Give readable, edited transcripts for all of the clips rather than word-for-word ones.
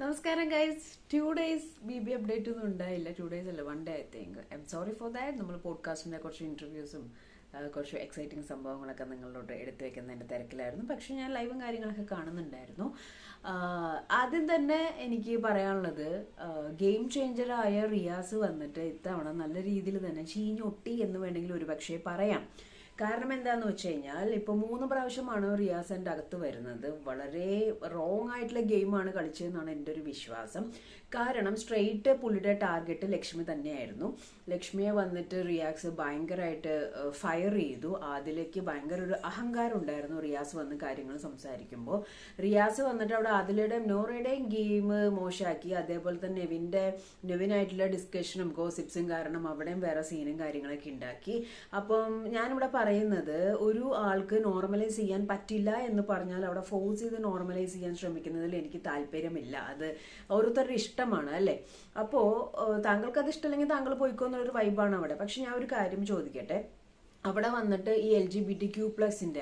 നമസ്കാരം guys. 2 days BB update ഒന്നും ഉണ്ടായില്ല. 2 days അല്ല, 1 day I think. I am sorry for that. നമ്മൾ പോഡ്കാസ്റ്റിന്റെ കുറച്ച് ഇന്റർവ്യൂസും കുറച്ച് എക്സൈറ്റിംഗ് സംഭവങ്ങളൊക്കെ നിങ്ങളോട് എടുത്തു വെക്കുന്നതിന്റെ തിരക്കിലായിരുന്നു. പക്ഷെ ഞാൻ ലൈവും കാര്യങ്ങളൊക്കെ കാണുന്നുണ്ടായിരുന്നു. ആദ്യം തന്നെ എനിക്ക് പറയാനുള്ളത്, ഗെയിം ചേഞ്ചറായ റിയാസ് വന്നിട്ട് ഇത്തവണ നല്ല രീതിയിൽ തന്നെ ചീഞ്ഞൊട്ടി എന്ന് വേണമെങ്കിൽ ഒരു പക്ഷേ പറയാം. കാരണം എന്താന്ന് വെച്ച് കഴിഞ്ഞാൽ ഇപ്പൊ 3 പ്രാവശ്യമാണ് റിയാസ് എൻ്റെ അകത്ത് വരുന്നത്. വളരെ റോങ് ആയിട്ടുള്ള ഗെയിമാണ് കളിച്ചതെന്നാണ് എൻ്റെ ഒരു വിശ്വാസം. കാരണം സ്ട്രെയിറ്റ് പുള്ളിയുടെ ടാർഗറ്റ് ലക്ഷ്മി തന്നെയായിരുന്നു. ലക്ഷ്മിയെ വന്നിട്ട് റിയാസ് ഭയങ്കരമായിട്ട് ഫയർ ചെയ്തു. അതിലേക്ക് ഭയങ്കര ഒരു അഹങ്കാരം ഉണ്ടായിരുന്നു റിയാസ് വന്ന് കാര്യങ്ങൾ സംസാരിക്കുമ്പോൾ. റിയാസ് വന്നിട്ട് അവിടെ ആദിലയുടെയും നോറയുടെയും ഗെയിം മോശമാക്കി. അതേപോലെ തന്നെ നെവിനായിട്ടുള്ള ഡിസ്കഷനും ഗോസിപ്സും കാരണം അവിടെയും വേറെ സീനും കാര്യങ്ങളൊക്കെ ഉണ്ടാക്കി. അപ്പം ഞാനിവിടെ പറയുന്നത്, ഒരു ആൾക്ക് നോർമലൈസ് ചെയ്യാൻ പറ്റില്ല എന്ന് പറഞ്ഞാൽ അവിടെ ഫോഴ്സ് ചെയ്ത് നോർമലൈസ് ചെയ്യാൻ ശ്രമിക്കുന്നതിൽ എനിക്ക് താല്പര്യമില്ല. അത് ഓരോരുത്തരുടെ ഇഷ്ടമാണ് അല്ലേ. അപ്പോ താങ്കൾക്ക് അത് ഇഷ്ടമല്ലെങ്കിൽ താങ്കൾ പോയിക്കോ എന്നുള്ളൊരു വൈബാണ് അവിടെ. പക്ഷെ ഞാൻ ഒരു കാര്യം ചോദിക്കട്ടെ, അവിടെ വന്നിട്ട് ഈ LGBTQ+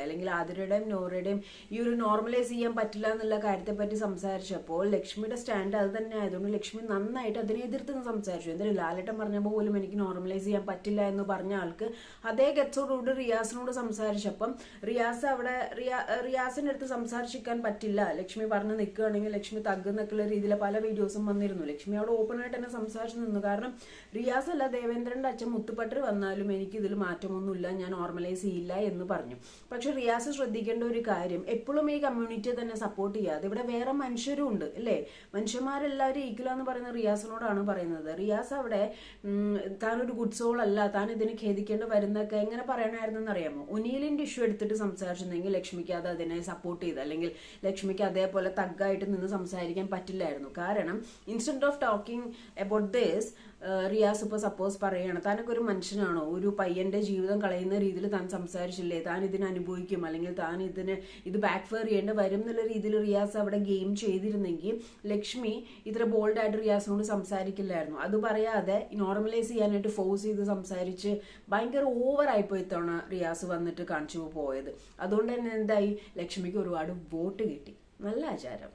അല്ലെങ്കിൽ ആതിരയുടെയും നോറയുടെയും ഈ ഒരു നോർമലൈസ് ചെയ്യാൻ പറ്റില്ല എന്നുള്ള കാര്യത്തെ പറ്റി സംസാരിച്ചപ്പോൾ ലക്ഷ്മിയുടെ സ്റ്റാൻഡ് അത് തന്നെ ആയതുകൊണ്ട് ലക്ഷ്മി നന്നായിട്ട് അതിനെ എതിർത്ത് സംസാരിച്ചു. എന്തായാലും ലാലേട്ടൻ പറഞ്ഞപ്പോൾ പോലും എനിക്ക് നോർമലൈസ് ചെയ്യാൻ പറ്റില്ല എന്ന് പറഞ്ഞ ആൾക്ക് അതേ ഗറ്റ്സോടുകൂടി റിയാസിനോട് സംസാരിച്ചപ്പം റിയാസിന്റെ അടുത്ത് സംസാരിച്ചിരിക്കാൻ പറ്റില്ല, ലക്ഷ്മി പറഞ്ഞ് നിൽക്കുകയാണെങ്കിൽ ലക്ഷ്മി തഗ്ഗെന്നൊക്കെയുള്ള രീതിയിൽ പല വീഡിയോസും വന്നിരുന്നു. ലക്ഷ്മി അവിടെ ഓപ്പൺ ആയിട്ട് തന്നെ സംസാരിച്ചു നിന്നു. കാരണം റിയാസ് അല്ല, ദേവേന്ദ്രന്റെ അച്ഛൻ മുത്തുപട്ടർ വന്നാലും എനിക്ക് ഇതിൽ മാറ്റമൊന്നുമില്ല, ഞാൻ നോർമലൈസ് ചെയ്യില്ല എന്ന് പറഞ്ഞു. പക്ഷെ റിയാസ് ശ്രദ്ധിക്കേണ്ട ഒരു കാര്യം, എപ്പോഴും ഈ കമ്മ്യൂണിറ്റിയെ തന്നെ സപ്പോർട്ട് ചെയ്യാതെ ഇവിടെ വേറെ മനുഷ്യരും ഉണ്ട് അല്ലേ. മനുഷ്യന്മാരെല്ലാവരും ഈക്വൽ എന്ന് പറയുന്ന റിയാസിനോടാണ് പറയുന്നത്. റിയാസ് അവിടെ താനൊരു ഗുഡ് സോൾ അല്ല, താൻ ഇതിന് ഖേദിക്കേണ്ടി വരുന്നൊക്കെ എങ്ങനെ പറയണമായിരുന്നെന്ന് അറിയാമോ? ഒനീലിന്റെ ഇഷ്യൂ എടുത്തിട്ട് സംസാരിച്ചിരുന്നെങ്കിൽ ലക്ഷ്മിക്ക് അത് അതിനെ സപ്പോർട്ട് ചെയ്ത്, അല്ലെങ്കിൽ ലക്ഷ്മിക്ക് അതേപോലെ തഗ്ഗായിട്ട് നിന്ന് സംസാരിക്കാൻ പറ്റില്ലായിരുന്നു. കാരണം instead of talking about this, Riyas ഇപ്പൊ സപ്പോസ് പറയാണ്, താനൊക്കെ ഒരു മനുഷ്യനാണോ, ഒരു പയ്യന്റെ ജീവിതം കളയുന്ന രീതിയിൽ താൻ സംസാരിച്ചില്ലേ, താൻ ഇതിനെ അനുഭവിക്കും അല്ലെങ്കിൽ താൻ ഇത് ബാക്ക് ഫെയർ ചെയ്യേണ്ടി വരും എന്നുള്ള രീതിയിൽ റിയാസ് അവിടെ ഗെയിം ചെയ്തിരുന്നെങ്കിൽ ലക്ഷ്മി ഇത്ര ബോൾഡായിട്ട് റിയാസിനോട് സംസാരിക്കില്ലായിരുന്നു. അത് പറയാതെ നോർമലൈസ് ചെയ്യാനായിട്ട് ഫോഴ്സ് ചെയ്ത് സംസാരിച്ച് ഭയങ്കര ഓവറായിപ്പോയി ഇത്തവണ റിയാസ് വന്നിട്ട് കാണിച്ചു പോയത്. അതുകൊണ്ട് തന്നെ എന്തായി, ലക്ഷ്മിക്ക് ഒരുപാട് വോട്ട് കിട്ടി. നല്ല ആചാരം.